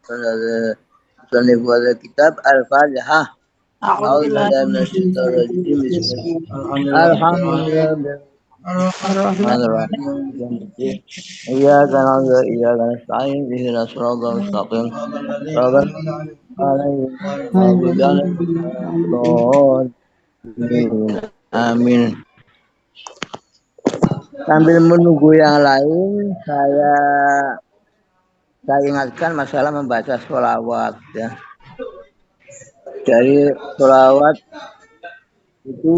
Musannif wal kitab Al-Fatihah. A'udzubillahi minasyaitonir rajim. Bismillahirrahmanirrahim. Alhamdulillahirrahmanirrahim. Iyyaka na'budu wa iyyaka nasta'in. Ihdinas siratal mustaqim. Shiratal ladzina Amin. Sambil menunggu yang lain, saya ingatkan masalah membaca sholawat ya. Jadi sholawat itu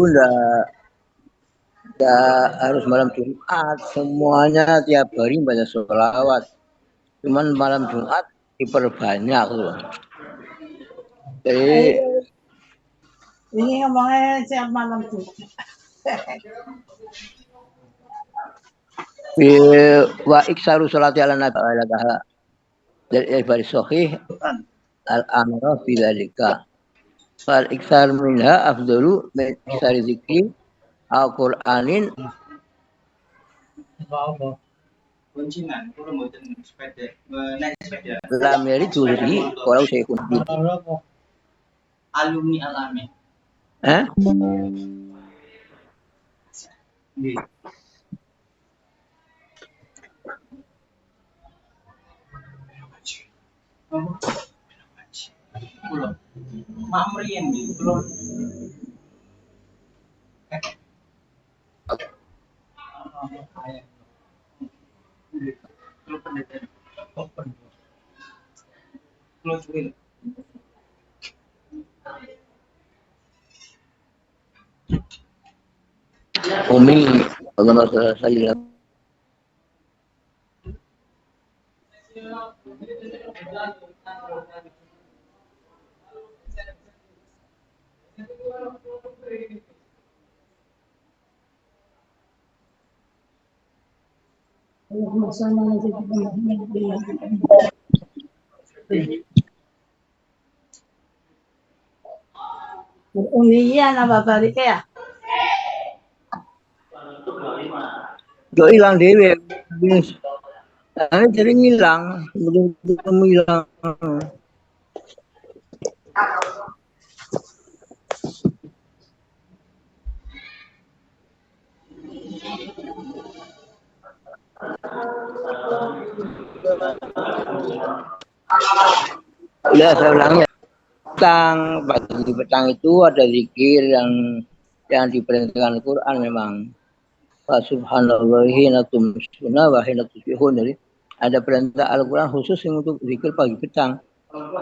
enggak harus malam Jumat, semuanya tiap hari membaca sholawat. Cuman malam Jumat diperbanyak loh. Jadi ini ngomongnya siap malam Jumat. Wa iksaru sholati ala nabi ala taala dari ibadi sahih al-amra fi dzalika. Fal iksar minha afdalu min iksar zikri al-Qur'anin. Lameri duri kalau saya kunci. Alumni alami. Mamrien gitu. Umi kalau saya Umiyan apa balik ya? Yo hilang dewe. Ini jadi hilang, belum hilang. Ya saya ulang ya. Pagi petang itu ada zikir yang diperintahkan Al-Quran memang. Subhanallahi natum sunnah wa hina tusbihun. Jadi ada perintah Al-Quran khusus yang untuk zikir pagi petang.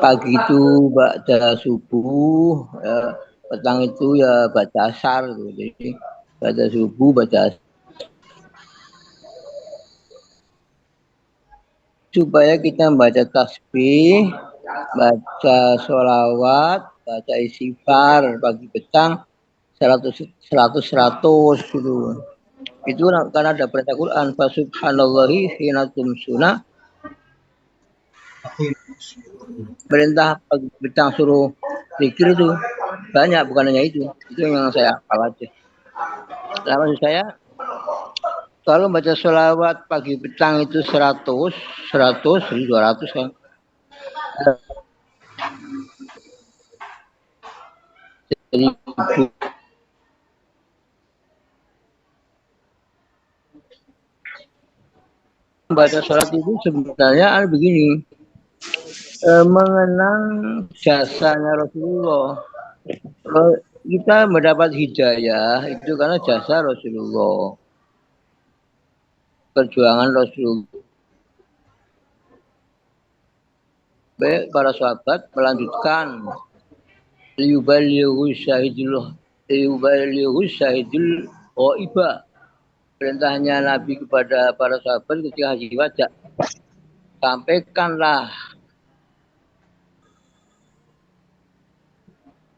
Pagi itu baca subuh, ya, petang itu ya baca asar. Jadi baca subuh, baca asar. Supaya kita membaca tasbih, baca sholawat, baca istighfar pagi petang 100 gitu. Itu karena ada perintah Quran, fa subhanallahi hina tumsuna. Perintah pagi petang suruh zikir itu banyak, bukan hanya itu. Itu yang saya hafal aja. Nah, maksud saya kalau baca sholawat pagi petang itu 100, 200 kan. Jadi baca sholat itu sebenarnya begini, mengenang jasanya Rasulullah. Kita mendapat hidayah itu karena jasa Rasulullah, perjuangan Rasulullah. Baik, para sahabat melanjutkan liyubalighu syahidul ghaibah. Perintahnya Nabi kepada para sahabat ketika haji wada, sampaikanlah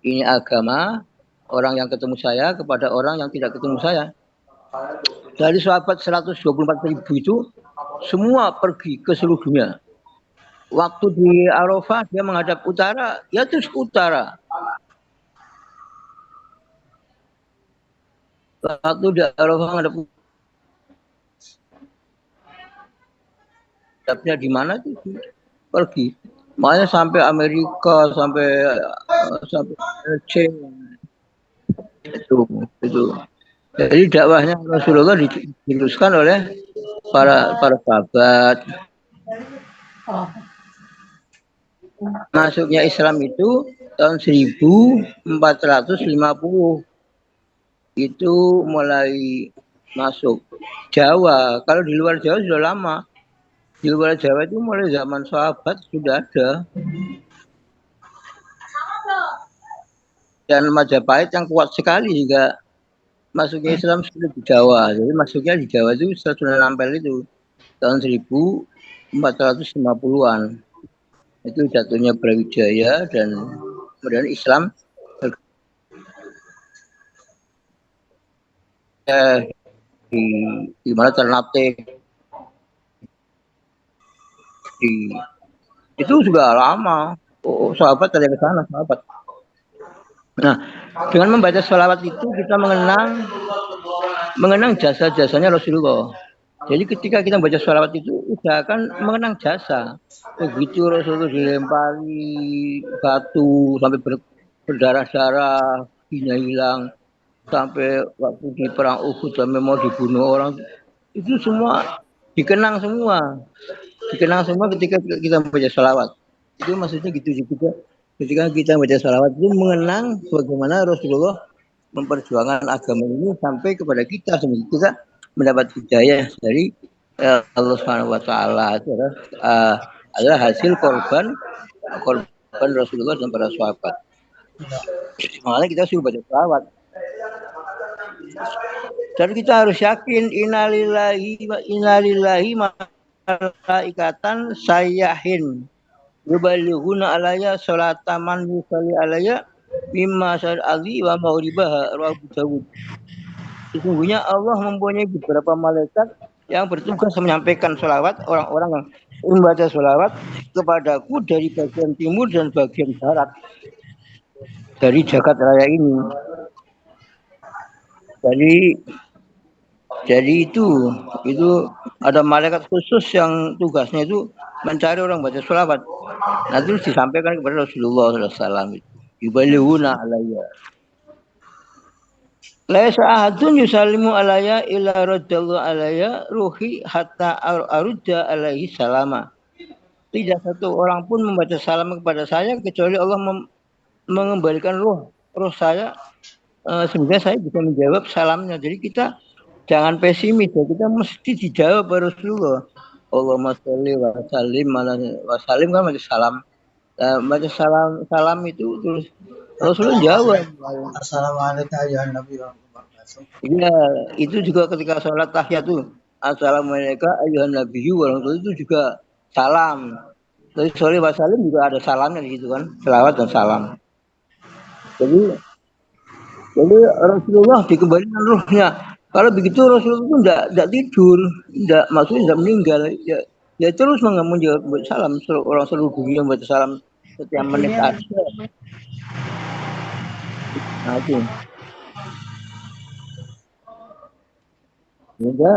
ini agama orang yang ketemu saya kepada orang yang tidak ketemu saya. Dari sahabat 124.000 itu semua pergi ke seluruh dunia. Waktu di Arafah dia menghadap utara, ya terus ke utara. Waktu di Arafah menghadap hadapnya di mana itu pergi. Makanya sampai Amerika, sampai Aceh itu. Jadi dakwahnya Rasulullah diteruskan oleh para sahabat. Oh, Masuknya Islam itu tahun 1450 itu mulai masuk Jawa. Kalau di luar Jawa sudah lama. Di luar Jawa itu mulai zaman sahabat sudah ada. Dan Majapahit yang kuat sekali juga masuknya Islam sudah di Jawa. Jadi masuknya di Jawa itu sudah nampel itu tahun 1450-an. Itu jatuhnya Brawijaya dan kemudian Islam di di mana Ternate itu juga lama. Oh, sahabat ada ke sana, sahabat. Nah, dengan membaca sholawat itu kita mengenang jasa-jasanya Rasulullah. Jadi ketika kita baca sholawat itu usahakan mengenang jasa. Begitu Rasulullah dilempari batu sampai berdarah-darah, hina hilang, sampai waktu di perang Uhud sampai mau dibunuh orang, itu semua dikenang semua. Dikenang semua ketika kita baca sholawat. Itu maksudnya gitu juga. Ketika kita baca sholawat itu mengenang bagaimana Rasulullah memperjuangkan agama ini sampai kepada kita, sehingga kita mendapat hidayah dari Allah Subhanahu wa taala. Itu adalah hasil korban Rasulullah dan para sahabat. Makanya kita suruh baca sholawat. Dan kita harus yakin innalillahi wa innalillahi malaikatan sayyahin yubalighuna alayya sholataman yusalli alayya mimma syar'ali wa maghribaha rawahu Dawud. Sesungguhnya Allah mempunyai beberapa malaikat yang bertugas menyampaikan sholawat orang-orang yang membaca sholawat kepadaku dari bagian timur dan bagian barat dari jagat raya ini. Jadi itu ada malaikat khusus yang tugasnya itu mencari orang baca sholawat. Nah itu disampaikan kepada Rasulullah SAW. Yubalighuna alayya. Laisa ahadun yusallimu alayya illa radallahu alayya ruhi hatta arudda alaihi salama. Tidak satu orang pun membaca salam kepada saya kecuali Allah mengembalikan roh saya sehingga saya bisa menjawab salamnya. Jadi kita jangan pesimis ya, kita mesti dijawab Rasulullah. Allahumma sholli wa sallim wa sallim kan baca salam. Baca salam itu terus Rasulullah jawab. Assalamualaikum ya Nabi. Iya, itu juga ketika sholat tahiyat tuh. Assalamualaikum ayuhan nabiyyu itu juga salam. Jadi sholli wa sallim juga ada salamnya di situ kan, selawat dan salam. Jadi Rasulullah dikembalikan ruhnya. Kalau begitu Rasulullah itu enggak tidur, maksudnya enggak meninggal. Ya terus menjawab salam. Orang seluruh dunia membaca salam setiap menit ada. Nah itu. Sehingga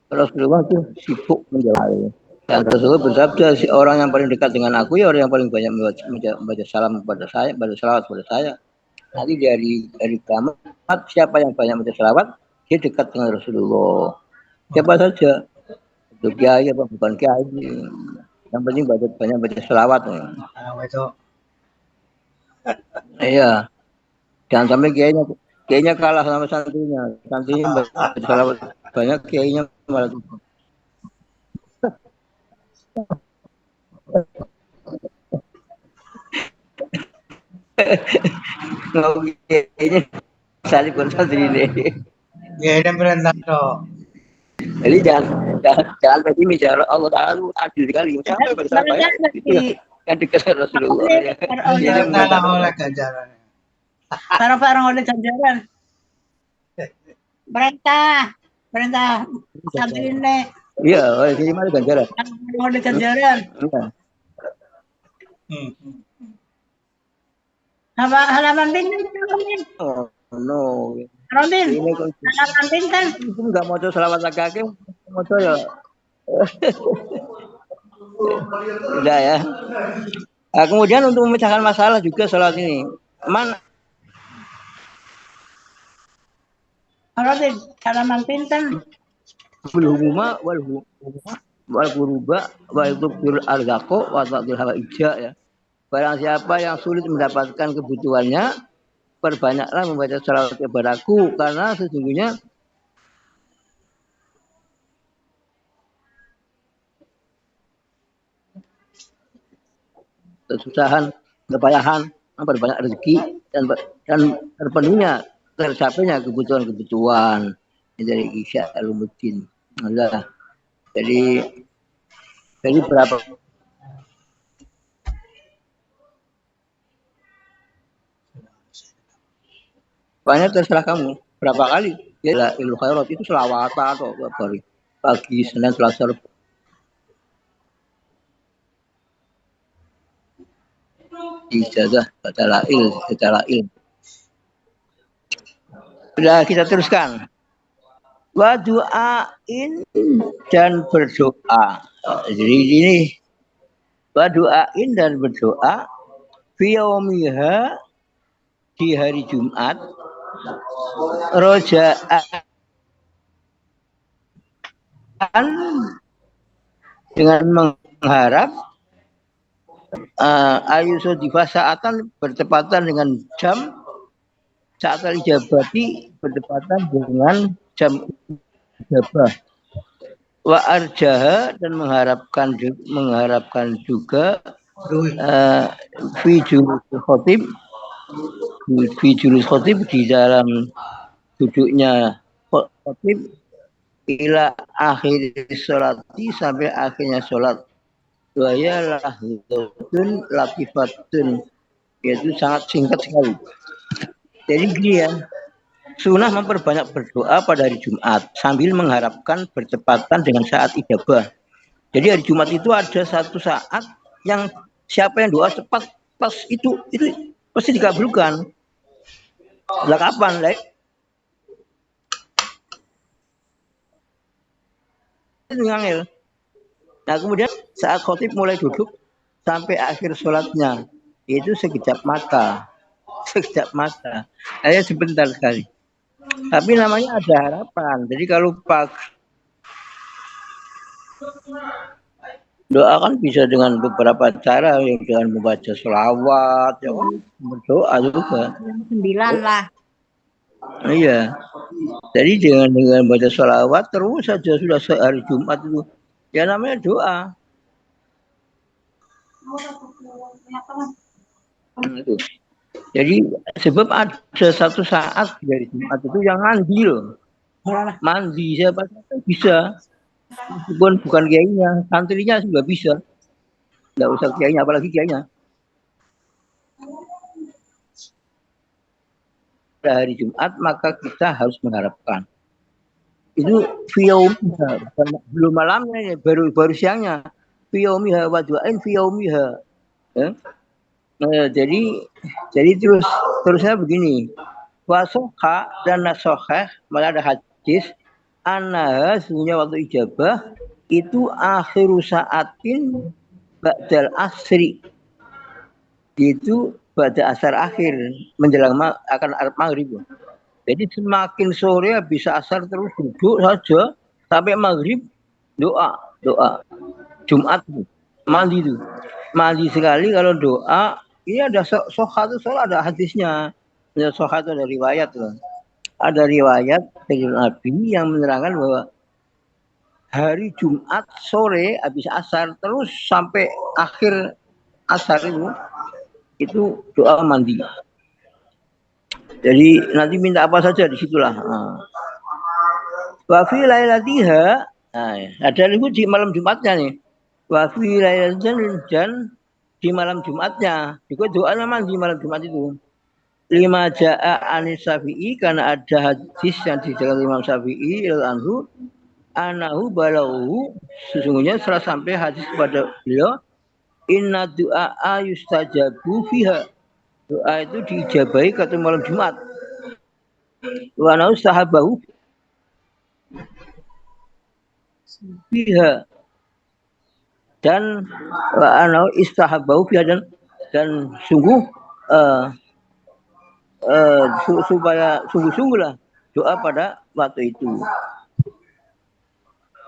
Rasulullah itu sibuk menjawab. Dan Rasulullah bersabda, si orang yang paling dekat dengan aku ya orang yang paling banyak membaca salam kepada saya, membaca salawat kepada saya. Nanti dari kiamat siapa yang banyak membaca salawat dia dekat dengan Rasulullah. Siapa saja, itu kiai apa bukan kiai, yang penting banyak baca salawat. Iya, jangan sampai kiainya kalah sama santrinya baca salawat banyak, kiainya malah kiainya salib santri ini. Ya ini perintah toh. Jadi jangan pesimis ya, Allah Taala adil sekali. Siapa bersama ya? Yang dekat Rasulullah. Ini oleh ganjaran. Barang-barang oleh ganjaran. Perintah santri ini. Iya, oleh sini mana ganjaran? Oleh ganjaran. Halaman pinten. Oh no. Robin, halaman pinten. Itu nggak mau tuh selawat lagi, mau tuh ya. Udah ya. Nah, kemudian untuk memecahkan masalah juga sholat ini. Man Kalau salaman pinten. Bulhumuma wal kuruba wal tubdil arzaqo wa ta'dil hawaija ya. Barang siapa yang sulit mendapatkan kebutuhannya, perbanyaklah membaca salawat kepadaku karena sesungguhnya kesusahan, kepayahan, memperbanyak rezeki dan terpenuhnya tercapainya kebutuhan-kebutuhan dari Isya Alumuddin. Nah, jadi berapa banyak terserah kamu berapa kali ya lah ilmu khairat itu selawatan atau hari pagi Senin Selasa ijazah secara il. Sudah kita teruskan. Wa du'ain dan berdoa. Jadi ini wa du'ain dan berdoa fi yaumiha di hari Jumat roja'an dengan mengharap ayuso saatan bertepatan dengan jam saat al-ijabati bertepatan dengan jam ijabah wa arjaha dan mengharapkan juga fi julus khotib di dalam duduknya khotib ila akhir sholati sampai akhirnya sholat waya lahdatun latifatun yaitu sangat singkat sekali. Jadi gini ya, sunnah memperbanyak berdoa pada hari Jumat sambil mengharapkan bertepatan dengan saat ijabah. Jadi hari Jumat itu ada satu saat yang siapa yang doa cepat pas itu pasti dikabulkan. Lah kapan? Nah kemudian saat khotib mulai duduk sampai akhir sholatnya itu sekejap mata. Hanya sebentar sekali. Tapi namanya ada harapan. Jadi kalau doa kan bisa dengan beberapa cara, dengan membaca sholawat, ya kan, berdoa juga. 9 lah. Iya. Jadi dengan baca sholawat terus saja sudah sehari Jumat itu. Ya namanya doa. Itu. Jadi sebab ada satu saat dari Jumat itu yang mandi loh. Mandi siapa saja bisa. Meskipun bukan kiainya, santrinya juga bisa. Enggak usah kiainya, apalagi kiainya. Pada hari Jumat maka kita harus mengharapkan. Itu fiyaumiha, belum malamnya ya, baru siangnya. Fiyaumiha wa du'ain fiyaumiha. Ya. Jadi terusnya begini. Wasoha dan nasohah malah ada hadis annaha sebenarnya waktu ijabah itu akhiru saatin ba'dal asri. Itu pada asar akhir menjelang akan maghrib. Jadi semakin sore bisa asar terus duduk saja sampai maghrib doa Jumat itu mandi sekali kalau doa. Ini ada soha itu soal ada hadisnya. Soha itu ada riwayat loh. Ada riwayat dari Nabi yang menerangkan bahwa hari Jumat sore habis asar terus sampai akhir asar itu doa mandi. Jadi nanti minta apa saja disitulah. Wa fi lailatiha, ada itu di malam Jumatnya nih. Wa fi lailatin dan di malam Jumatnya. Juga doanya mandi malam Jumat itu. Lima ja'a anis Syafi'i karena ada hadis yang dijaga Imam Syafi'i anhu anahu balahu sesungguhnya setelah sampai hadis kepada beliau inna du'a yustajabu fiha. Doa itu diijabahi kata malam Jumat. Wa nau sahabahu fiha dan wa anau istahabahu fiha dan dan sungguh supaya sungguh-sungguhlah doa pada waktu itu.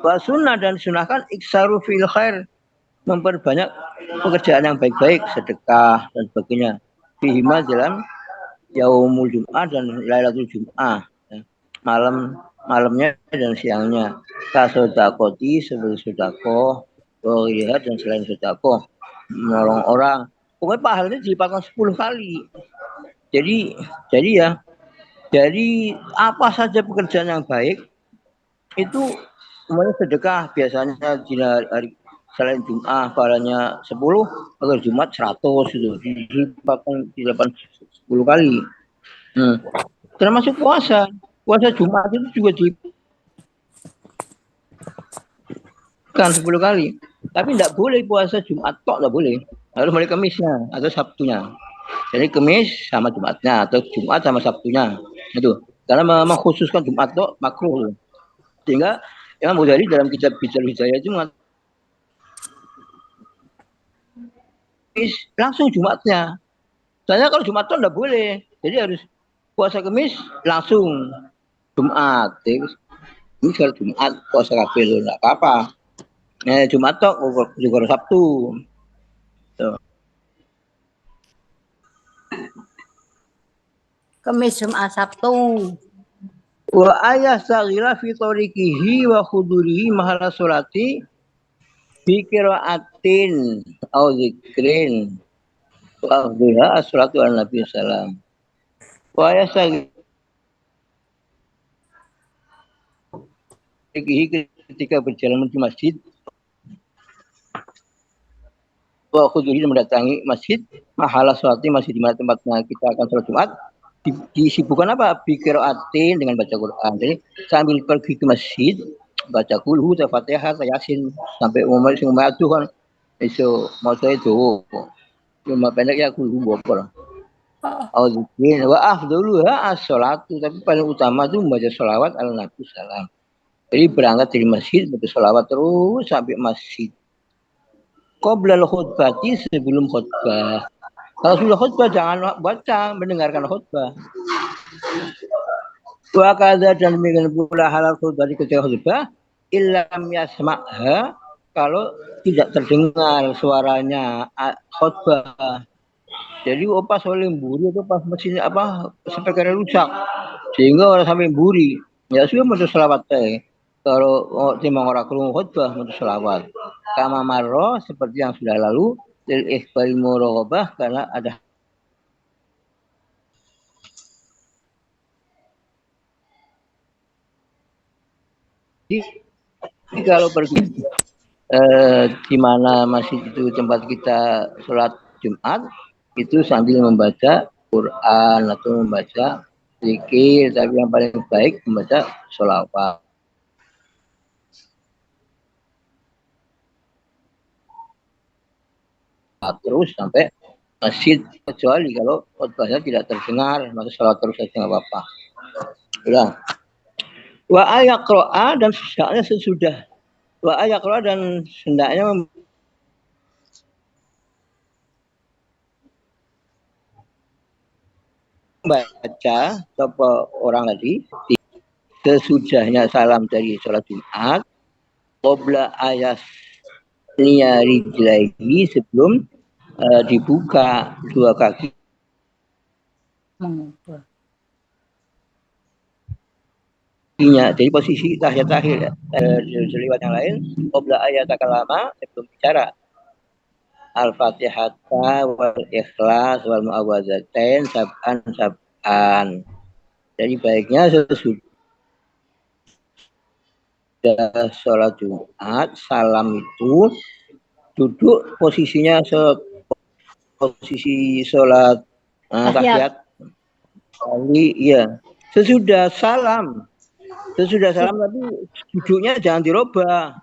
Wa sunnah dan sunahkan iksaru fil khair, memperbanyak pekerjaan yang baik-baik, sedekah dan sebagainya. Fihima dalam yaumul Jum'ah dan Lailatul Jum'ah, malamnya dan siangnya. Kasodakoti sebagai sodako, lihat dan selain sodako, menolong orang. Pokoknya pahalanya dilipat 10 kali. Jadi ya, jadi apa saja pekerjaan yang baik itu semuanya sedekah. Biasanya di hari selain Jumat pahalanya 10, kalau Jumat 100 itu dilipat 10 kali. Termasuk puasa Jumat itu juga kan 10 kali. Tapi tidak boleh puasa Jumat tok, tidak boleh. Harus mulai Kamisnya atau Sabtunya. Jadi Kamis sama Jumatnya atau Jumat sama Sabtunya. Itu. Karena mengkhususkan Jumat tok makruh. Sehingga Imam Ghazali dalam kitab Bid'ah Hidayah itu langsung Jumatnya. Soalnya kalau Jumat tok tidak boleh. Jadi harus puasa Kamis langsung Jumat. Ini kalau Jumat puasa kabeh enggak apa-apa. Jumat tok juga Sabtu. Tuh. Kamis, Jumat, Sabtu. Wa ayah saghira fi tariqihi wa khudurihi mahala sholati bi qiraatin au zikrin wa afdhuha as-sholatu ala Nabi sallam. Wa ayah saghira ketika berjalan menuju masjid wa khudurihi mendatangi masjid mahala sholati, masjid di mana tempatnya kita akan sholat Jumat, disibukkan apa? Bikiraatin, dengan baca Quran. Jadi sambil pergi ke masjid baca kulhu, Fatihah, Yasin sampai umur itu kan iso maca itu. Cuma pendek ya kulhu bopor. Auzubillahi wa afdhaluha as-sholatu, tapi paling utama itu membaca sholawat ala Nabi sallam. Jadi berangkat dari masjid baca sholawat terus sampai masjid. Qoblal khutbati, sebelum khutbah. Kalau sudah khutbah jangan baca, mendengarkan khutbah. Wa kadza, dan demikian pula halal khutbah ketika khutbah, illam yasma'ha, kalau tidak terdengar suaranya khutbah. Jadi pas oleh mburi itu pas mesinnya speakernya rusak sehingga orang sampai mburi, ya sudah mau selawat teh. Kalau timbang orang krungu khutbah mau selawat. Kama marro, seperti yang sudah lalu, lil ikhbari muraghabah, karena ada jadi kalau pergi di mana masjid itu tempat kita sholat Jumat, itu sambil membaca Quran atau membaca zikir, tapi yang paling baik membaca sholawat. Terus sampai masjid, kecuali kalau khutbahnya tidak terdengar, maka sholat terus saja nggak apa-apa. Udah. Wa ayaqra'a, dan hendaknya sesudah. Wa ayaqra'a, dan hendaknya membaca siapa orang tadi sesudahnya salam dari sholat Jumat, qabla ayas niyari lagi, sebelum dibuka dua kaki. Jadi posisi tahiyat akhir, lewat yang lain, qabla ayat kalama, sebelum bicara. Al-Fatihah wal Ikhlas wal Mu'awwadzatain sab'an. Jadi baiknya sesudah sholat Jumat, salam itu duduk posisinya posisi sholat tahiyat. Kali iya. Sesudah salam tapi duduknya jangan dirubah.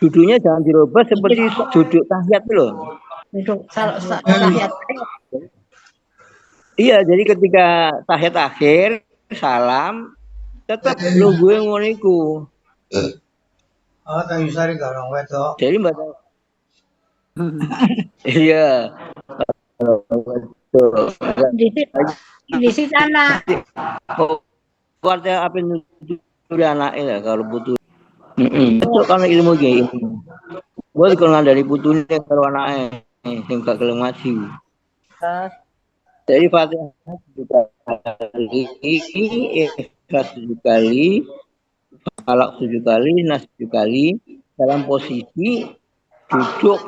Duduknya jangan dirubah seperti duduk tahiyat loh. Duduk tahiyat. Iya, jadi ketika tahiyat akhir salam tetap nunggu ngono iku. Tang Yusari garang wedok. Jadi Mbak. Iya. di sana. Partai apa nutur anaknya kalau butuh. Itu karena ilmu gaya ilmu. Gue dikenal dari putunya kalau anaknya yang gak kelem ngaji. Jadi Fatihah 7 kali, Ikhlas 7 kali, Falak 7 kali, Nas 7 kali dalam posisi duduk.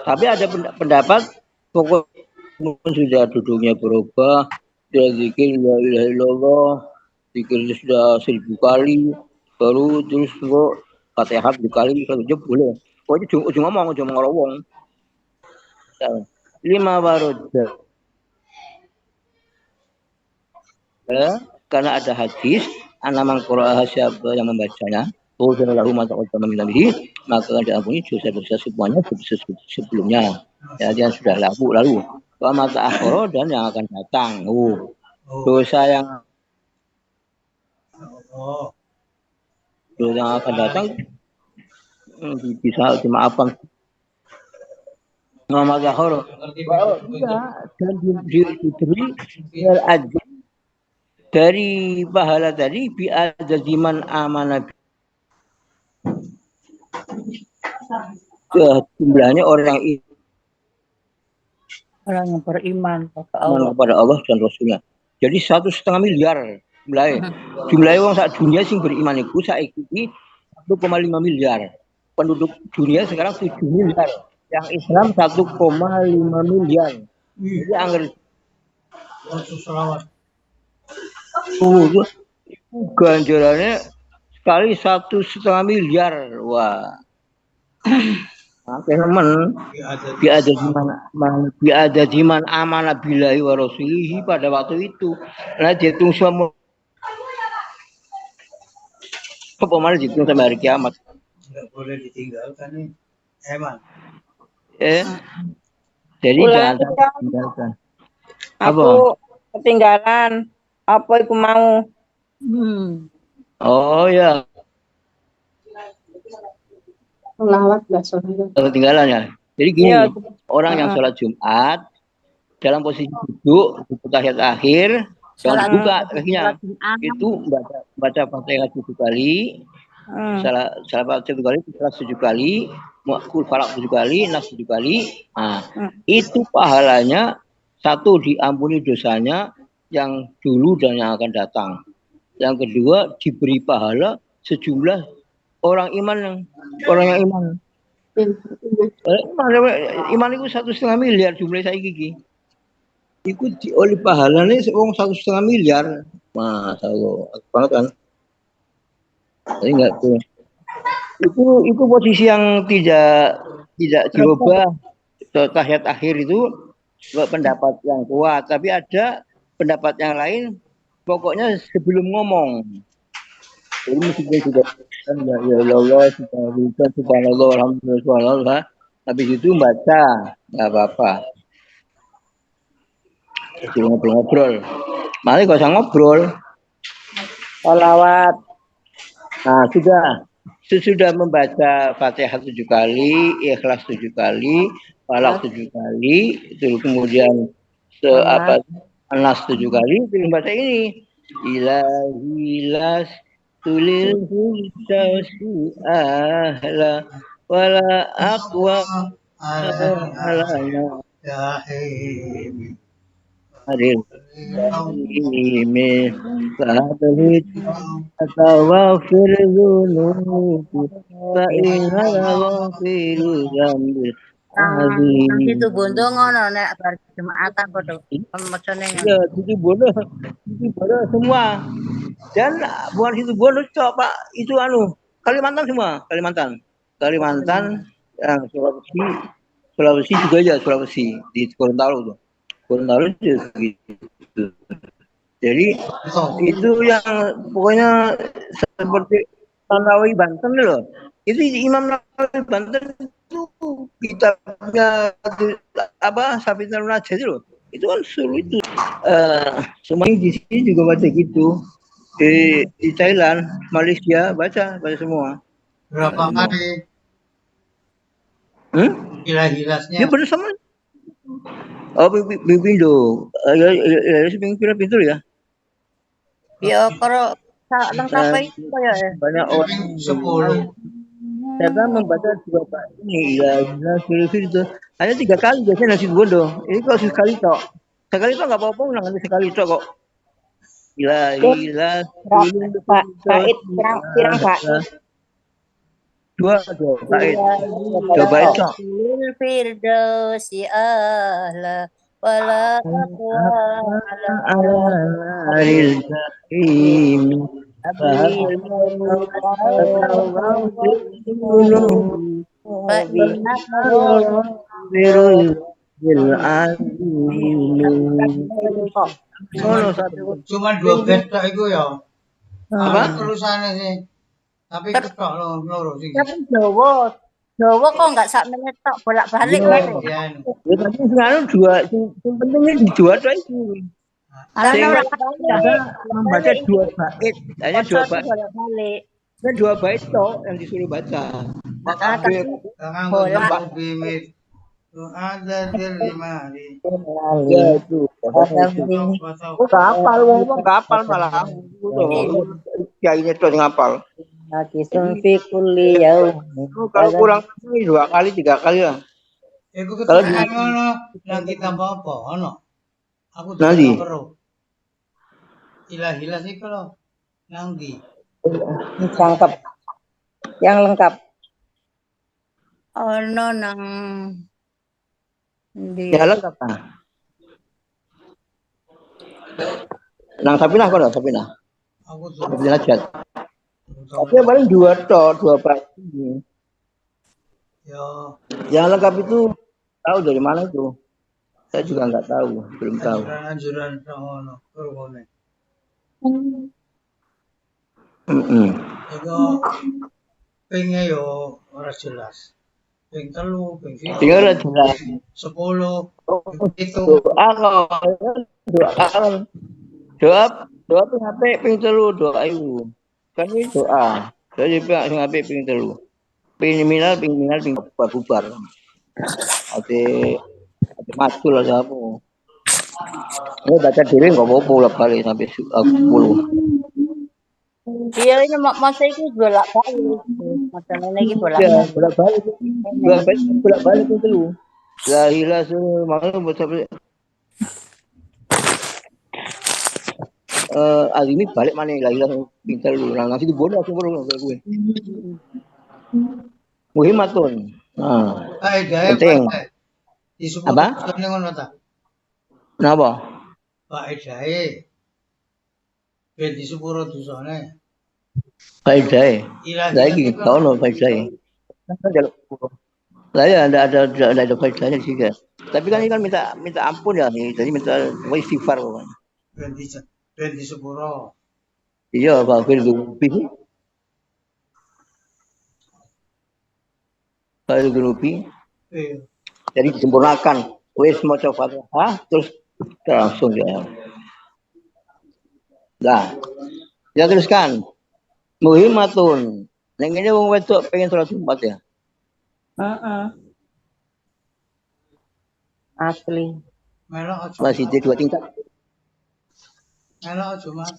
Tapi ada pendapat pokoknya sudah duduknya berubah, sudah zikir la ilaha illallah, zikirnya sudah 1000 kali, baru terus kok Fatihah 7 kali kalau boleh. Pokoknya ujung ngomong, ujung ngorowong. 5 warud. Karena ada hadis, anaman qura'ah siapa yang membacanya, lalu maka diampuni dosa-dosa semuanya sebelumnya. Ya, yang sudah lalu. Wa mata akhoro dan yang akan datang. Dosa yang akan datang bisa dimaafkan. Muhammad Zahoro. Dan diberi ajr dari pahala tadi biada diman amanah. Jumlahnya orang yang beriman kepada Allah dan Rasulnya. Jadi 1,5 miliar jumlahnya orang sak dunia sing beriman itu saiki 1,5 miliar. Penduduk dunia sekarang 7 miliar. Yang Islam 1,5 miliar. Jadi anggar ganjarannya sekali 1,5 miliar. Wah. Teman biada diman amanah billahi wa rasulihi pada waktu itu. Nah dihitung semua pemain dihitung sampai hari kiamat. Nggak boleh ditinggalkan nih. Emang. Jadi jangan tinggalkan. Aku ketinggalan. Apa iku mau? Oh ya. Selawat gak Ketinggalan ya. Jadi gini, orang yang sholat Jumat dalam posisi duduk di tahiyat akhir, jangan dibuka kakinya. Itu baca Fatihah 7 kali, salah 7 kali, Ikhlas 7 kali, Qul Falaq 7 kali, Nas 7 kali. Nah, itu pahalanya 1 diampuni dosanya yang dulu dan yang akan datang. Yang kedua diberi pahala sejumlah orang yang iman. Iman itu 1,5 miliar jumlah saya gigi. Ikut oleh pahalanya seorang 1,5 miliar. Masya Allah, banget kan? Jadi enggak tuh. Itu posisi yang tidak dirubah. Tahiyat akhir itu pendapat yang kuat, tapi ada pendapat yang lain. Pokoknya sebelum ngomong. Jadi meskipun sudah ya Allah, subhanallah, alhamdulillah, subhanallah. Habis itu baca, nggak apa-apa. Jadi ngobrol-ngobrol. Malah gak usah ngobrol. Salawat. Nah, sudah membaca Fatihah 7 kali, Ikhlas 7 kali, Falaq 7 kali, itu kemudian Nas 7 kali, itu membaca ini. Ilahilas tulil hudawsi ahla wala aqwa alana hadir ini sahabat atau firzunuku fa inna ghafirul dzambi itu bondo ngono nek bar Jumatan padha macane. Ya, itu bondo semua. Dan bukan situ bondo Pak, itu Kalimantan semua, Kalimantan yang Sulawesi juga ya, Sulawesi di Gorontalo tuh. Gorontalo juga gitu. Jadi itu yang pokoknya seperti Nawawi Banten loh. Itu Imam Nawawi Banten itu kitabnya Safiatul Najah itu loh. Itu kan sulit itu. Semuanya di sini juga baca gitu. Di Thailand, Malaysia baca semua. Berapa kali? Gila-gilasnya. Ya benar sama. Oh, pindo. Ya ping pira pintu ya. Ya kalau lengkap itu ya. Banyak Ping orang 10. saya kan membaca dua bait ini ya fil itu hanya 3 kali biasanya nasi bondo. Ini kalau sekali tok. Sekali tok enggak apa-apa nanti sekali tok kok. Gila Bait pirang bait. dua bait. Dua bait Ilahi tok. fil firdausi ahla wala aqwa ala Aril karim. abil fa inna Birul bil alim. Ngono satu. Cuma 2 bed tok iku ya. Apa? Terusane sih. Tapi ketok loro sing. tapi Jawa. Jawa kok enggak sak menit tok bolak-balik Iya. gitu. Ya. Ya tapi sekarang dua, yang pentingnya di dua tok itu. Karena Sehingga bolak-balik. ada membaca 2 bait, hanya 2 Konsol bait. bolak-balik. Dan 2 bait tok yang disuruh baca. Maka tapi nganggo bola. bimit. Ada limari. Ya itu. Watau. Kapal wong kapal malah. Ya ini tuh ngapal. Nakisun fi kulli yaum. Kalau kurang 2 kali 3 kali lah. Iku Kalau ketukan ngono, nang kita apa ono. Aku Nanti? perlu. Ilah-ilah sih kalau nang di. Cangkep. Yang lengkap. Ono nang di Ya lengkap nah. Nang Sapinah kok Sapinah. Aku tuh. Sapinah Jat. Tapi yang paling 2 tok, 2 bait. Ya, Yang lengkap itu tahu dari mana itu? Saya juga nggak tahu, belum tahu. anjuran ono kurune. Iku pingnya yo ora jelas. Ping 3, ping 4, Tinggal udah jelas. 10, itu. Doa doa doa ping HP ping 3 doa ayu. Kan ini doa. Jadi ping HP ping 3. Ping minal ping bubar. Ate matul lah aku. Ini baca diri nggak apa-apa lah kali sampai 10. Iya ini masa itu bolak-balik. Masalahnya iki Ya, bolak-balik. bolak-balik itu dulu. La ilaha illallah baca Alimi balik mana la ilaha pintar lu. Nanti itu bodoh aku baru gue. Muhimatun. Nah, penting. Apa? Ngono ta. Kenapa? Pak Edae. Ben di sepuro dosane. Faedah. Ilah. Lagi kau no faedah. Saya ada faedahnya juga. Tapi kan ini kan minta ampun ya nih. Jadi minta istighfar kan. Ben di sepuro. Iya, Pak Firdupi. Pak Firdupi. Jadi disempurnakan. Wis maca Fatihah terus langsung ya. Nah, ya teruskan. Muhimatun. Yang ini wong wedok pengen sholat Jumat ya. Asli. Masih di 2 tingkat. Melok Jumat.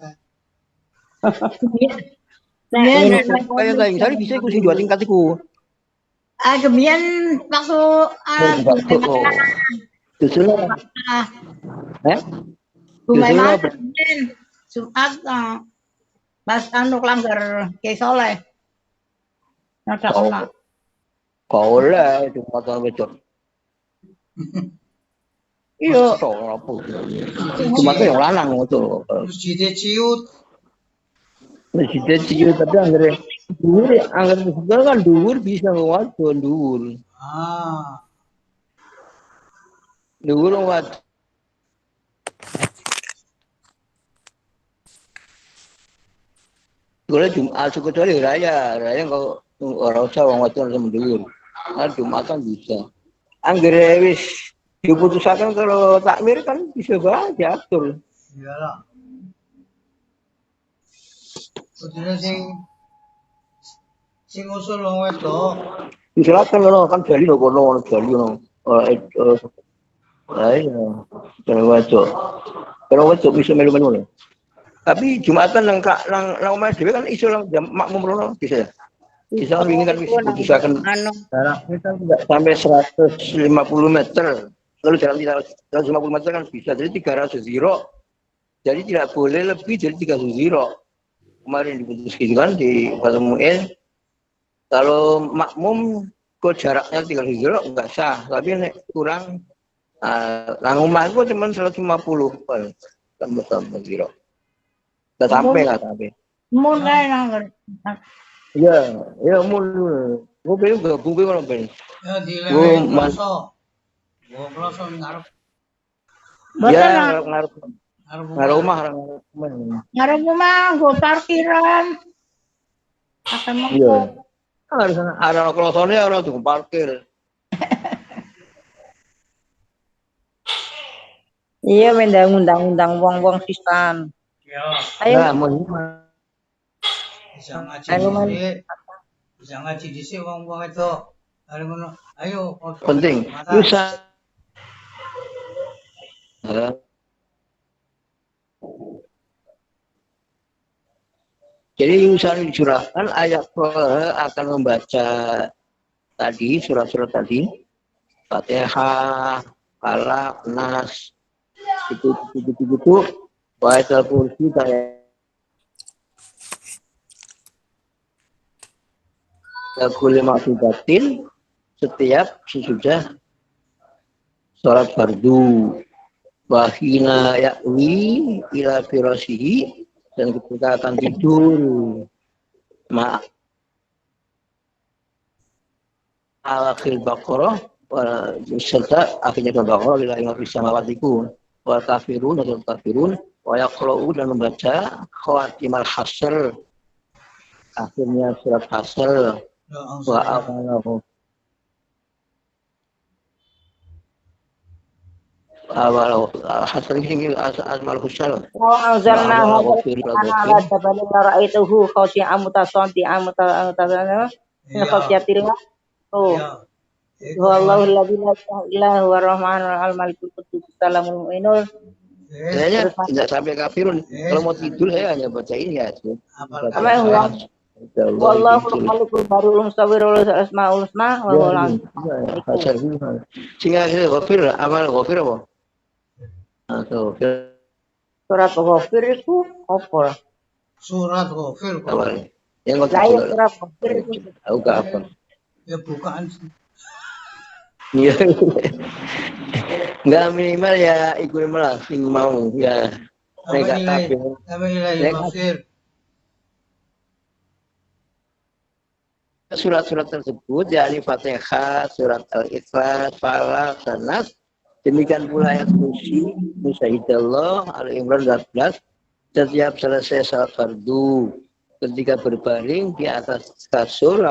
Kayak tadi misalnya bisa ikut sing 2 tingkat iku. Kemudian waktu Justru Bumaiman Jumat Mas anu kelanggar Kiai Soleh. Nada Allah. kau lah Jumat wedok. Iya. Jumat yang lanang itu. Masjid ciut. Masjid ciut tapi anggere dhuwur kan dhuwur bisa ngwadon dhuwur. Ah. Dhuwur ngwadon. Boleh Jumat kecuali raya kok orang usah wong wadon sama dhuwur. Kan Jumat kan bisa. Anggere wis diputusakan kalau takmir kan bisa banget diatur. Iyalah. Kudune sing usul wong wedok. Silakan loh kan Bali loh kono Bali loh. Ayo, kalau wajib bisa melu-melu. Tapi Jumatan nang omah dhewe kan iso lang makmum rono bisa ya. Bisa kan wingi kan wis diputusaken Anu, jarak kita tidak sampai 150 meter. Lalu jalan 150 meter kan bisa, jadi 300 ziro. Jadi tidak boleh lebih dari 300 ziro. Kemarin diputuskan kan di Batu Mu'in. Kalau makmum kok jaraknya 300 ziro enggak sah, tapi nek kurang nang omah itu cuma 150 tambah ziro. Enggak sampai. Mulai nang Iya, mulu. Gue pengen gabung gue kalau pengen. Ya di lewe kloso. Gua kloso ngarep Ya, ngarep ngarep rumah. ngarep rumah nggo parkiran. Pakai Iya. motor. Harus arah klosone ora tuh parkir. Iya mendang undang-undang wong-wong sisan. ya Ayo Nah, mau bisa ngaji Ayo, Man. dhisik. Bisa ngaji dhisik wong-wong itu. Hari ngono. Ayo foto. penting. Mata. Bisa. Jadi misalnya dicurahkan ayat akan membaca tadi surat-surat tadi Fatihah, Falaq, Nas itu Ayatul Kursi kayak kulli maktubatin setiap sesudah sholat fardu wahina yakwi ila firasihi dan ketika akan tidur akhir Baqarah serta akhirnya Baqarah lillahi ma fis samawatiku wa kafirun atau kafirun wa yaqra'u dan membaca khawatimul hasr akhirnya surat hasr wa amalahu hasr ini asmal husal wa anzalna wa hadzal qur'ana ala jabalin ra'aituhu khashi'an mutasaddian mutasaddian min khasyatillah. Oh, wallahu alladzi la ilaha illa huwa ar-rahmanur rahim malikul qudus salamul mu'minul. Kayaknya tidak sampai kafirun. Kalau mau tidur saya hanya baca ini ya. Apa yang huwa? Wallahu malikul barul musawwirul asmaul husna wa huwa sehingga ghafir amal ghafir apa? Atau surat Ghafir itu apa? Surat Ghafir. awal. Yang Lain ngerti surat Ghafir itu tahu gak apa? Ya bukaan. Iya. Enggak minimal ya ikut malah sing mau ya. Nek kabeh. Apa nilai Ghafir? Surat-surat tersebut yakni Fatihah, surat Al-Ikhlas, Falaq, dan Nas. Demikian pula ayat kursi, Musaidallah, Al-Imran 14. Setiap selesai salat fardu, ketika berbaring di atas kasur,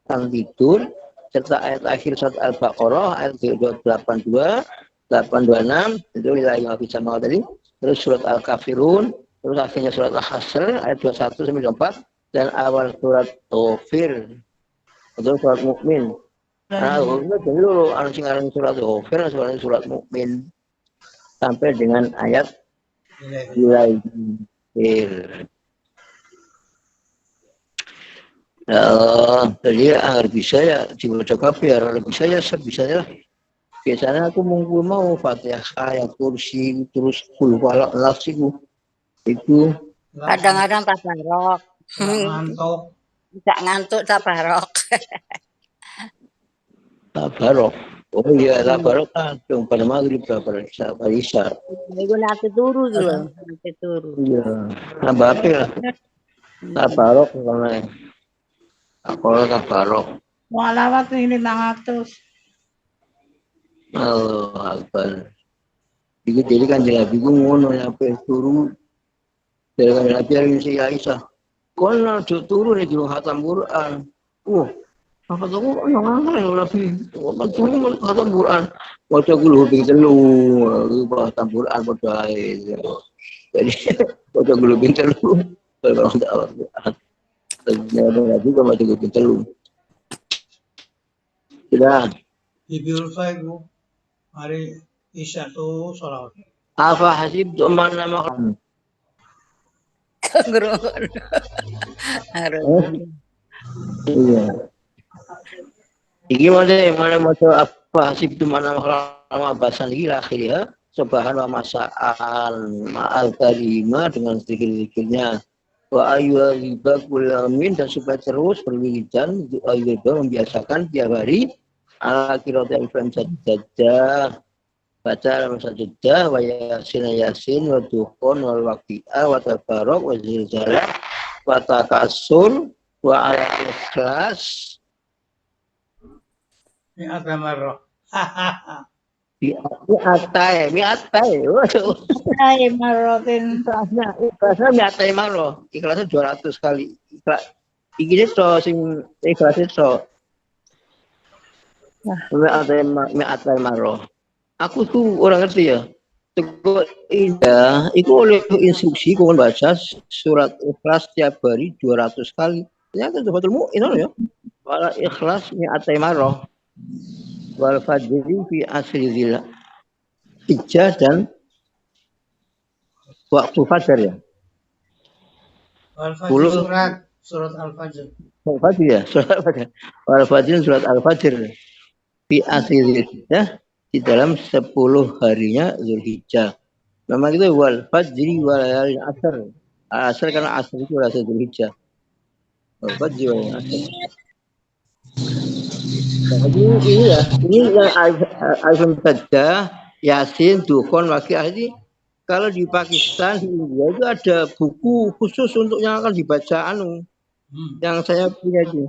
akan tidur, serta ayat akhir surat Al-Baqarah, ayat 82, 826, itu wilayah yang bisa mau tadi. Terus surat Al-Kafirun, terus akhirnya surat Al-Hasr, ayat 21 sampai 24, dan awal surat Ghafir, atau surat Mukmin. Nah, jadi dulu sing surat Ghafir, surat Mukmin sampai dengan ayat wilayah. Jadi agar bisa ya dibaca biar bisa ya sebisanya lah. Biasanya aku mau Fatihah, ayat kursi, terus kul falaq nas itu kadang-kadang tabarok. Ngantuk. Tidak ngantuk tabarok. tabarok. Oh iya tabarok kan dong pada maghrib pada isya. Iku nanti turu gitu loh, nanti turu. Iya. Tambah apa ya? Tabarok karena kalau tabarok. Walawat ini 500. Allah Akbar. Jadi kan jadi ngono ya pe turu. Dari kan Nabi yang si Aisyah. Kon aja turu nek durung khatam Quran. Apa tuh nang Nabi. Kon turu khatam Quran. Waca kulo ping 3. Khatam Quran padha ae. Jadi waca kulo ping 3. Kalau ndak Quran. Ternyata juga waca kulo ping 3. Sudah. Bibi Ulfa iku mari isya tuh sholawat. Apa hasibtum annama Ngrungokno. Harus. Iya. Iki mana maca apa hasibtum annama bahasan iki akhir ya. Subhanallah masa'al ma'al karima dengan zikir-zikirnya. Wa ayyuhiba kulamin dan supaya terus berwiridan ayyuhiba membiasakan tiap hari ala kiratan Ibrahim sajadah baca dalam sajadah wa yasin wa dukhon wal waqi'ah wa tabarok wa zilzalah wa takasur wa ala ikhlas Ini agama mi'atai waduh Ay, marotin. ikhlasnya mi'atai maro ikhlasnya 200 kali iki so sing ikhlasnya so mi'atai maro aku tuh orang ngerti ya Teko indah itu oleh instruksi kau baca surat ikhlas tiap hari 200 kali ternyata itu betul mu'in ya wala ikhlas mi'atai maro wal fajri fi asri zila hijjah dan waktu fajar ya. Al-Fajr surat Al-Fajr. Al-Fajr ya, surat Al-Fajr. Al-Fajr surat Al-Fajr fi asri zilhijjah di dalam 10 harinya Zulhijjah. Memang itu wal fajri wal layalin asr. Asr karena asr itu adalah Zulhijjah. Wal fajri wal layalin asr. Jadi ini ya, ini yang Al-Fajr, Yasin, Dukhon, Waqi'ah ini kalau di Pakistan, di India itu ada buku khusus untuk yang akan dibaca yang saya punya itu.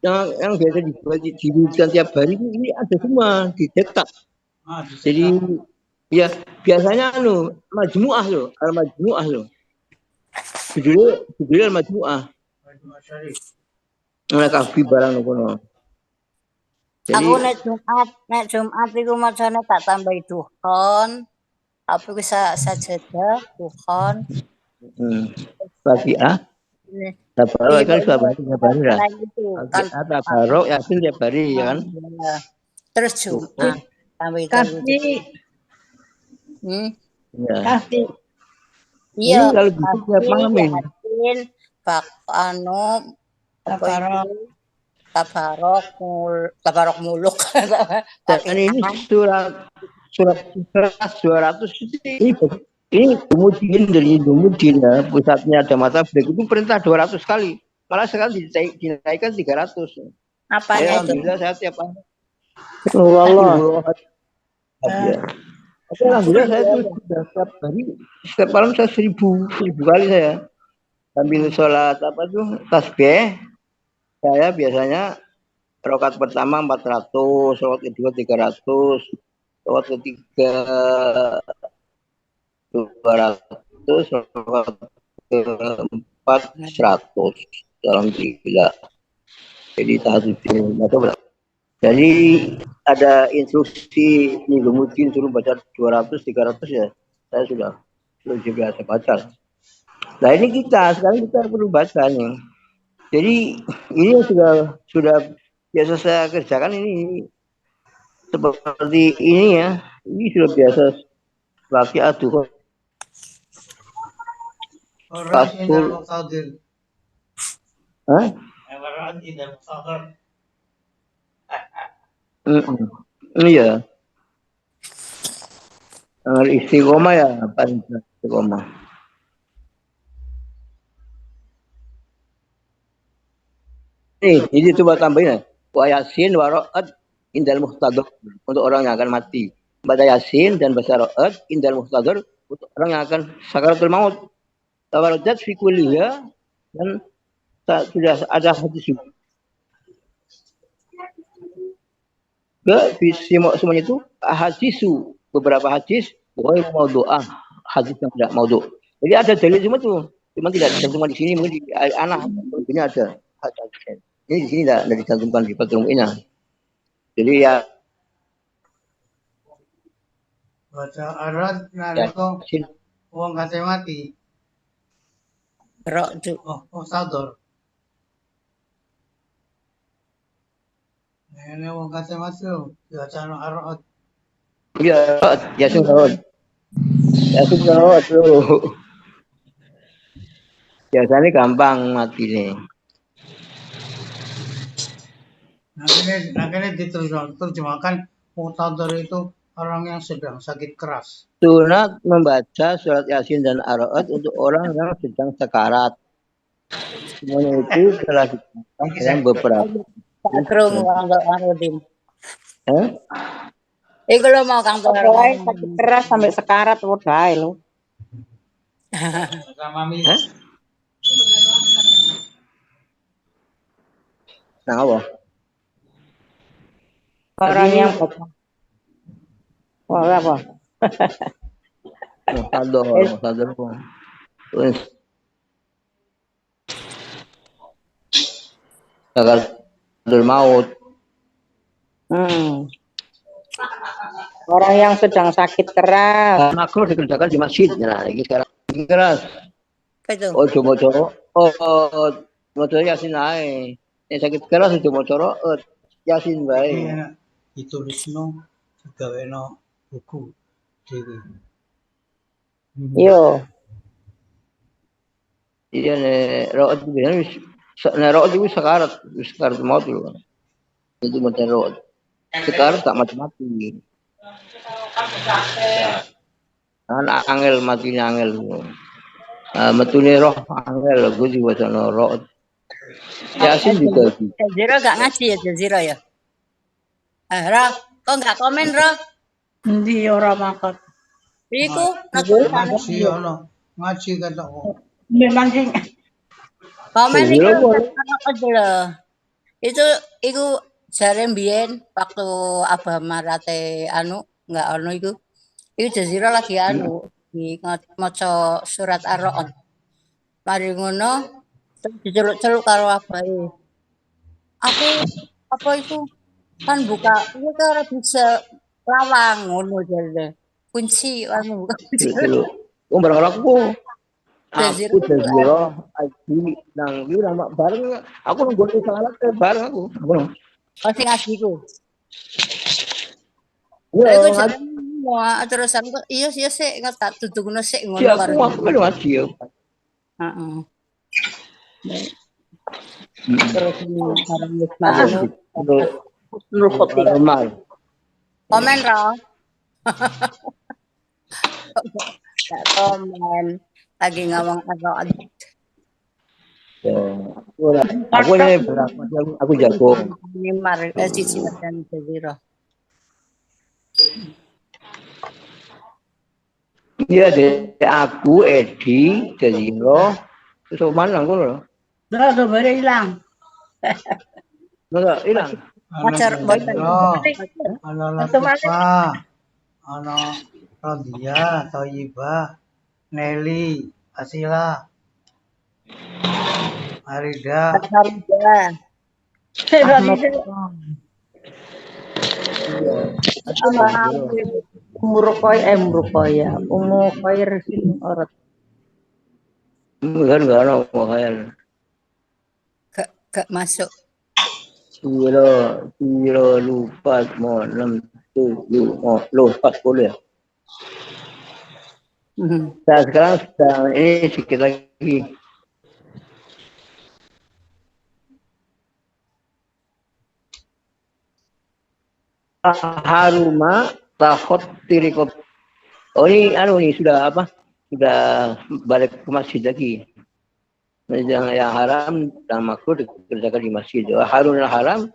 Yang biasa dibagikan tiap hari ini ada semua dicetak. Jadi ya biasanya majmu'ah loh, al-majmu'ah loh. Judulnya al-majmu'ah. Nah, kafi barang kono. Aku nek Jumat iku macane tak tambahi dukhon. Apa bisa sajadah dukhon. Waqi'ah. Tabarok kan tiap hari lah. Tabarok Yasin tiap hari ya kan. Terus Jumat tambahi Kasih. Kasih. Iya. Kalau bisa tiap malam ini. Bak tabarok muluk. Dan ini surat 200 ini Dumudin ya, pusatnya ada mata break itu perintah 200 kali. Malah sekarang dinaikkan 300. Apanya itu? Alhamdulillah saya tiap hari. Allah. Alhamdulillah saya tuh sudah setiap malam saya 1000 kali saya sambil sholat tasbih. Saya biasanya rakaat pertama 400, rakaat kedua 300, rakaat ketiga 200, rakaat keempat 100. Alhamdulillah. Jadi tahajud. Jadi ada instruksi Nizamudin suruh baca 200, 300 ya. Saya sudah biasa baca. Nah ini sekarang kita perlu baca nih. Jadi ini sudah biasa saya kerjakan ini seperti ini ya. Ini sudah biasa Waqi'ah Dukhon. Orang Indal Muqtadir. Hah? Orang Indal Muqtadir. Iya. Istiqomah ya, paling istiqomah. Ini coba tambahin ya. Wa Yasin wa ra'at indal muhtadar untuk orang yang akan mati. Baca Yasin dan baca ra'at indal muhtadar untuk orang yang akan sakaratul maut. Tawarajat fi kulliha dan sudah ada hadis juga. Semuanya itu hadisu, beberapa hadis wa maudhu'ah, hadis yang tidak maudhu'. Jadi ada dalil semua tuh. Cuma tidak cuma di sini, mungkin di anak ini ada hadis. Ini di sini tidak dicantumkan di Fathul Mu'inah. Jadi ya Baca arad nalika wong kate mati. Rok Oh, sadar. Ini wong kate mati lho, biasa arok. Iya, Yasin Road. Yasin Road tuh. Biasanya gampang mati nih. Nah ini diterjemahkan mutador itu orang yang sedang sakit keras. Sunat membaca surat Yasin dan Ar-Ra'd untuk orang yang sedang sekarat. Semuanya itu telah dikatakan dalam beberapa. Tak krungu kanggo Arudin. Eh? Iku lho mau kanggo Apa wae sakit keras sampai sekarat wae lho. Sama Mami. Hah? Nah, apa? Orang yang baca. Wah, apa? Muhtador kok. Terus sakaratul maut. Orang yang sedang sakit keras. Makruh dikerjakan di masjid. Nah, ini sekarang keras. Apa itu? Ojo moco. Moco Yasin ae. Nek sakit keras ojo moco Yasin bae. Ditulisno digaweno buku dhewe. Yo, Iya nek Ra'd biasanya nek Ra'd itu sekarat maut lho. Itu moco Ra'd. Sekarat tak mati-mati. Anak angel matinya angel. Metune roh angel gue juga sono Ra'd. Yasin juga gitu. Jazira gak ngaji ya Jazira ya? Ra, kok gak komen Ra? Endi ora makan. Iku Ngaji ono. Ngaji kata kok. Memang sing komen Jazira iku boleh. aja lho. Iku jare mbiyen waktu Abah Marate enggak ono iku. Iku Jazira lagi di maca surat Ar-Ra'd. Mari ngono diceluk-celuk karo abahe. Aku apa itu kan buka itu ora bisa lawang ngono jare. Kunci buka kunci. Dulu. Bareng aku. Jazira Aku Jazira, Aji, nang iki lama bareng. Aku nunggu salat bareng aku. Pasti ngaji ku. Iya, Iku jare terusan kok iya sik tak dudukno sik ngono karo. aku kan ngaji ya. Heeh. Terus bareng wis mangano. Nur Khotimah. Normal. Komen Ra. Gak komen. Lagi ngomong Ar-Ra'd. Aku ini berapa aku jago. Ini Cici dan Jazira. Iya deh, aku Edi, Jazira, terus mana aku loh? ora bare ilang. Enggak hilang. Pacar boy Ono Latifah. Ono Rodia, Toyibah, Nelly, Asila, Arida, Umur Koya, Umu Koir Orot. Enggak ada makanya. gak masuk. Siro lupa mau 6 7 lupa 10 ya. Nah, sekarang sedang ini sedikit lagi. Haruma tahot tirikot. Oh ini sudah apa? Sudah balik ke masjid lagi. Yang haram dan makruh dikerjakan di masjid. Harun haram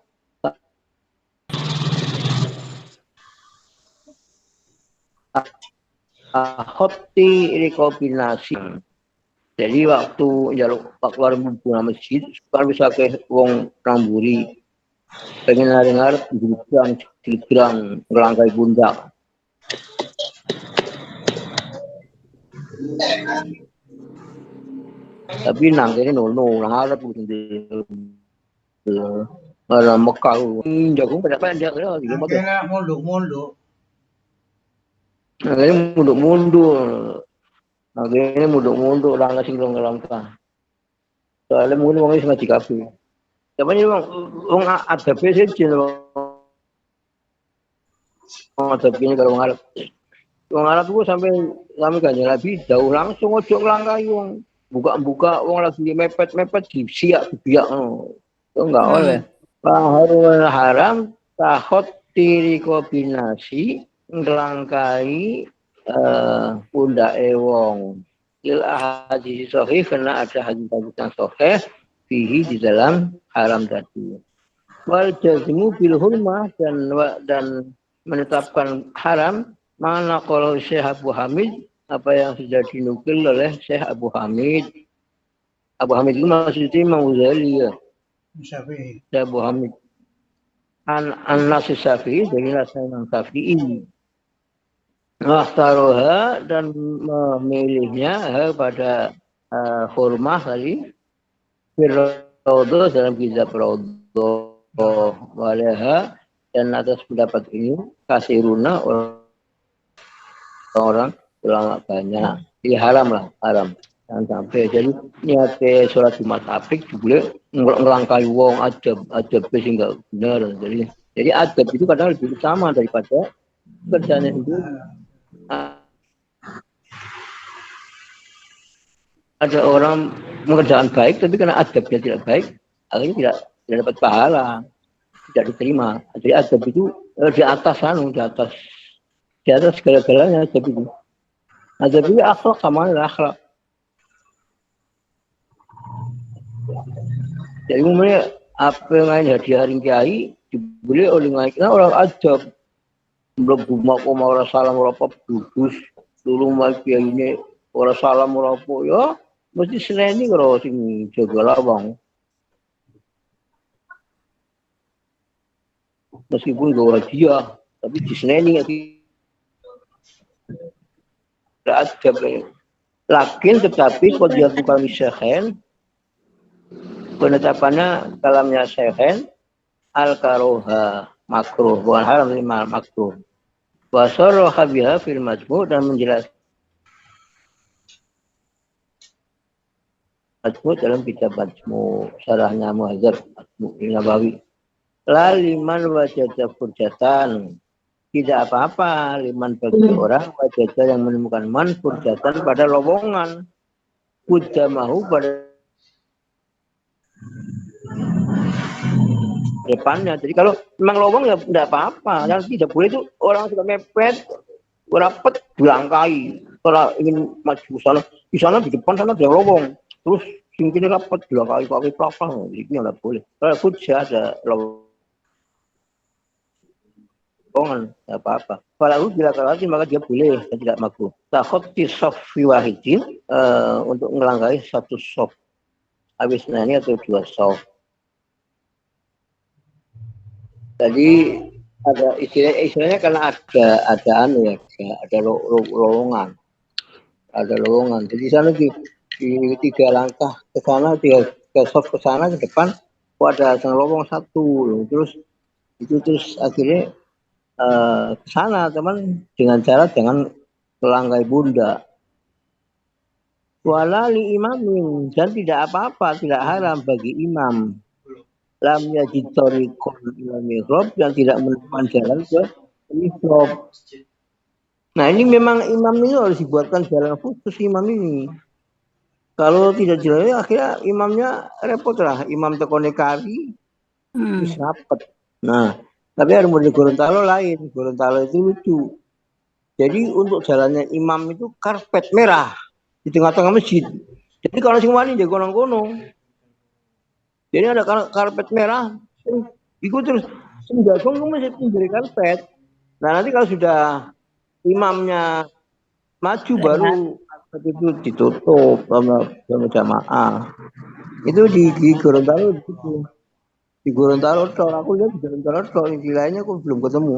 hoti rekopinasi. Jadi waktu jaluk keluar bunga masjid, kan bisa ke wong ramburi. Pengen dengar digerang ngelangkai pundak. Tapi nang ini nang Arab gitu. Orang Mekah jago pendek-pendek ya gitu. Kena mondok-mondok. Ini munduk-munduk. Ini munduk-munduk langkah sing langkah. Soalnya mungkin wong wis ngaji kabeh. Tapi wong adabe siji lho. Wong adabe ini kalau wong Arab. Wong Arab itu sampai Kanjeng Nabi jauh langsung ojo nglangkai wong. Buka-buka wong lagi mepet-mepet disiak dibiak ngono. Itu enggak oleh. Faharul haram tahot tiri kombinasi ngelangkai pundake wong. Il hadis sahih karena ada hadis yang sahih fihi di dalam haram tadi. Wal jazmu bil hurmah dan menetapkan haram mana kalau Syekh Abu Hamid apa yang sudah dinukil oleh Syekh Abu Hamid. Abu Hamid itu maksudnya Imam Ghazali ya. Syafi'i. Abu Hamid. An-Nasi Syafi'i dari nasihat Imam Syafi'i. Wakhtaroha dan memilihnya pada hurmah tadi. Firaudo dalam kitab Raudo waleha dan atas pendapat ini kasiruna orang ulama banyak. Jadi haram lah, haram. Jangan sampai jadi niatnya sholat Jumat apik boleh ngelangkai wong adab sih enggak benar. Jadi adab itu kadang lebih utama daripada kerjanya itu. Ada orang mengerjakan baik tapi karena adabnya tidak baik akhirnya tidak dapat pahala, tidak diterima. Jadi adab itu di atas segala-galanya adab itu. Adab itu akhlak sama akhlak. Jadi umumnya apa yang hadiah kiai dibeli oleh orang adab. Mlebu makoma ora salam ora apa dudus dulu kiai ini ora salam ora apa ya mesti seneni karo sing jaga lawang. Meskipun gak hadiah tapi diseneni tidak adab lakin tetapi kalau dia bukan syekhen penetapannya kalamnya syekhen al-karoha makruh bukan haram tapi makruh. Wasarraha biha fil majmu' dan menjelaskan majmu' dalam kitab majmu' syarahnya Muhadzab Majmu' Nabawi. La liman wajada furjatan tidak apa-apa liman bagi orang wajada yang menemukan man furjatan pada lowongan kudamahu pada depannya. Jadi kalau memang lowong ya tidak apa-apa. Yang tidak boleh itu orang sudah mepet, rapet, dilangkai. Kalau ingin maju sana, di sana di depan sana ada lowong. Terus sini rapet, dilangkai pakai pelapang. Itu yang tidak boleh. Kalau fujah ada lowongan, tidak apa-apa. Kalau bila kalati maka dia boleh dan tidak makruh. Takut di sofi wahidin untuk melangkai satu sof. Habis ini atau dua sof. Jadi ada istilahnya karena ada lowongan, Jadi sana di 3 langkah ke sana, 3 soft ke sana ke depan, ada lowong 1, terus akhirnya ke sana teman dengan cara jangan melangkai bunda. Walali imamin dan tidak apa-apa, tidak haram bagi imam. Lam yajid tariqan ila mihrab yang tidak menemukan jalan ke mihrab. Nah ini memang imam ini harus dibuatkan jalan khusus imam ini. Kalau tidak jalan akhirnya imamnya repot lah. Imam tekone kari terus rapet. Nah tapi harus di Gorontalo lain. Gorontalo itu lucu. Jadi untuk jalannya imam itu karpet merah di tengah-tengah masjid. Jadi kalau sing wani jago nang kono. Jadi ada karpet merah, ikut terus senjagong itu masih pinggir karpet. Nah nanti kalau sudah imamnya maju baru itu ditutup sama jamaah. Itu di Gorontalo gitu. Di Gorontalo toh aku lihat di Gorontalo toh di lainnya aku belum ketemu.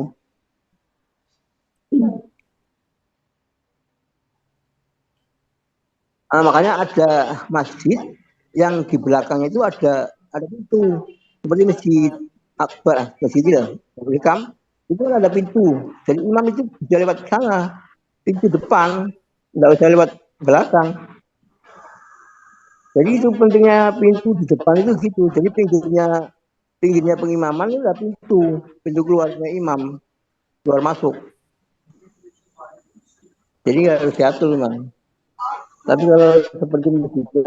Nah, makanya ada masjid yang di belakang itu ada pintu seperti masjid akbar, masjid Hikam itu ada pintu. Jadi imam itu bisa lewat sana, pintu depan, tidak usah lewat belakang. Jadi itu pentingnya pintu di depan itu gitu. Jadi pinggirnya pengimaman itu adalah pintu keluarnya imam, keluar masuk. Jadi nggak harus diatur memang. Tapi kalau seperti begitu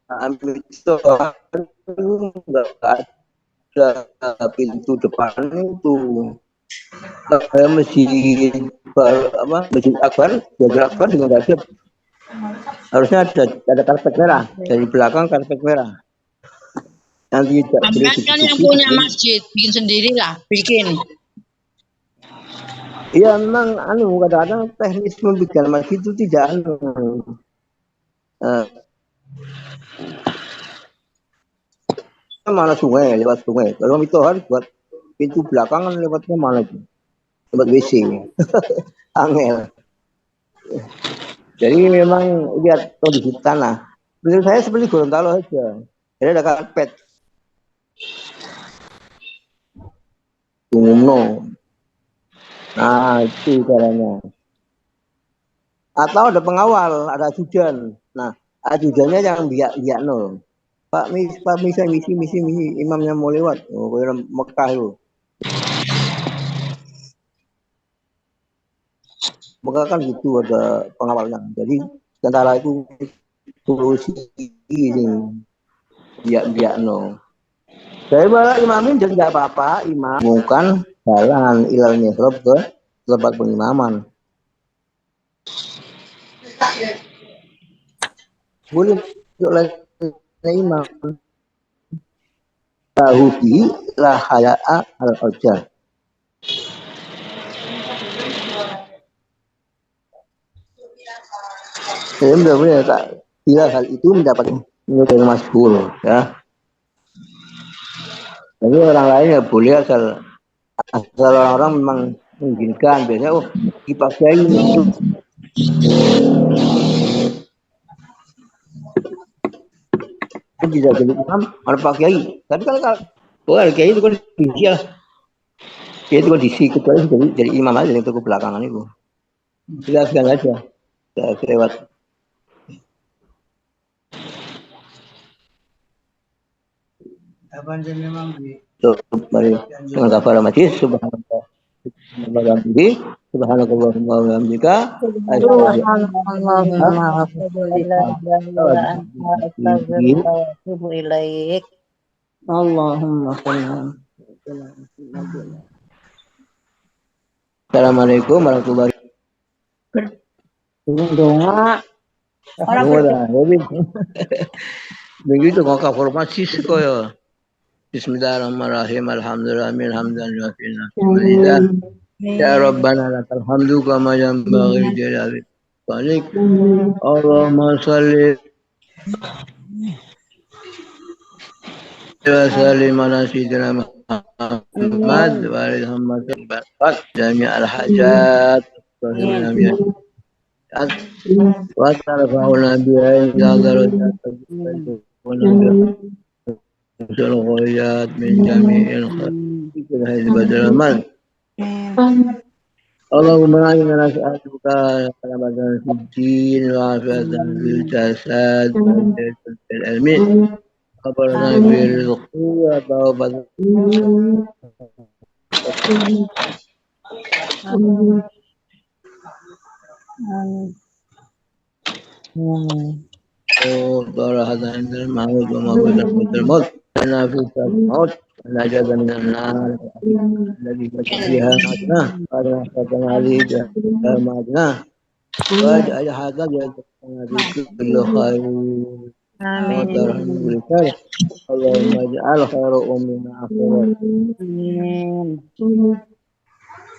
ambil itu nggak ada pintu depan itu. Masjid Akbar, Jajar Akbar juga nggak ada. Harusnya ada karpet merah dari belakang, karpet merah. Nanti Sampai kan yang punya masjid bikin sendiri lah, bikin. Iya memang kadang-kadang teknis membuat masjid itu tidak mana sungai, lewat sungai. Kalau itu harus buat pintu belakang kan lewatnya mana itu? Lewat WC. Angel. Jadi memang lihat kondisi tanah. Menurut saya seperti Gorontalo aja. Jadi ada karpet. Umumno. Nah itu caranya. Atau ada pengawal, ada ajudan. Nah ajudannya yang biak nol. Pak misi imamnya mau lewat. Oh, Mekah itu. Mekah kan gitu ada pengawalnya. Jadi tentara itu solusi ini biak nol. Saya malah imamin jadi nggak apa-apa, imam bukan jalan ilal mihrab ke tempat pengimaman. Boleh oleh imam. Tahudi la haya'a al-ujah. Saya benar-benar tak bila hal itu mendapat menurut masyhur ya. Jadi orang lain ya boleh asal orang-orang memang mengizinkan. Biasanya dipakai itu tidak jadi imam ada Pak Kiai. Tapi kalau Kiai itu kan dia itu kondisi kecuali jadi imam aja yang ke belakangan itu. Jelaskan aja. Saya lewat. Kapan dia memang di Mari dengan kabar majlis subhanallah. Subhanakallahumma wa bihamdika Allahumma Assalamualaikum warahmatullahi wabarakatuh. Begitu kok formasi koyo. Bismillahirrahmanirrahim. Alhamdulillah. Ya Rabbana lakal hamdu kama yanbaghi li jalali wajhik. Allahumma shalli wa sallim ala sayyidina Muhammad wa alihi wa jami' al-hajat wa tarfa'una bi'a ila darajat الغايات من جميع الخير هذه بدر الأمل اللهم إنا نسألك سلامة في الدين وعافية في الجسد في العلم خبرنا في الرزق وتوبة وراحة عند الموت ومغفرة عند الموت لنا في الموت ونجاة من النار الذي فيها ماتنا قال حسن عليه ماتنا واجعل هذا يدخلنا في كل خير آمين اللهم اجعل خير أمنا آخرة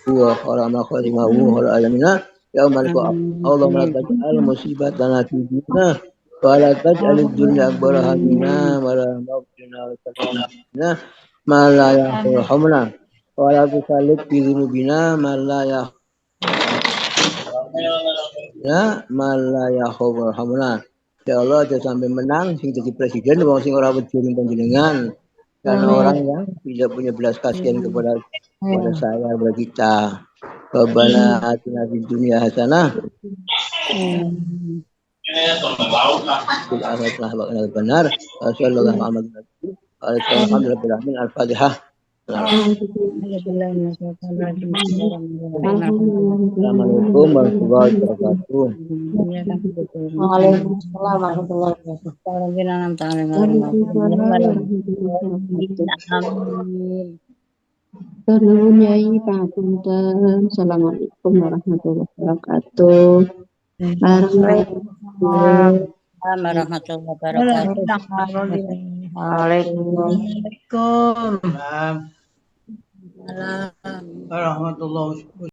هو خير ما خاتمه هو العالمين يوم القيامة اللهم لا تجعل مصيبتنا في ديننا ولا تجعل الدنيا أكبر همنا ولا مبلغنا وتقنا ما لا يرحمنا ولا تسلط في ذنوبنا ما لا يرحمنا. Ya Allah, dia sampai menang sing jadi presiden wong sing ora wedi panjenengan. Karena orang yang tidak punya belas kasihan kepada saya, kepada kita. Rabbana atina fid dunya hasanah benar. Sallallahu alaihi wasallam. Al-Fatihah. Assalamualaikum warahmatullahi wabarakatuh. Waalaikumsalam warahmatullahi wabarakatuh. Amin. Nuhun Yai pangapunten. Assalamualaikum warahmatullahi wabarakatuh. Waalaikumsalam warahmatullahi wabarakatuh. Waalaikumsalam. Warahmatullahi wabarakatuh.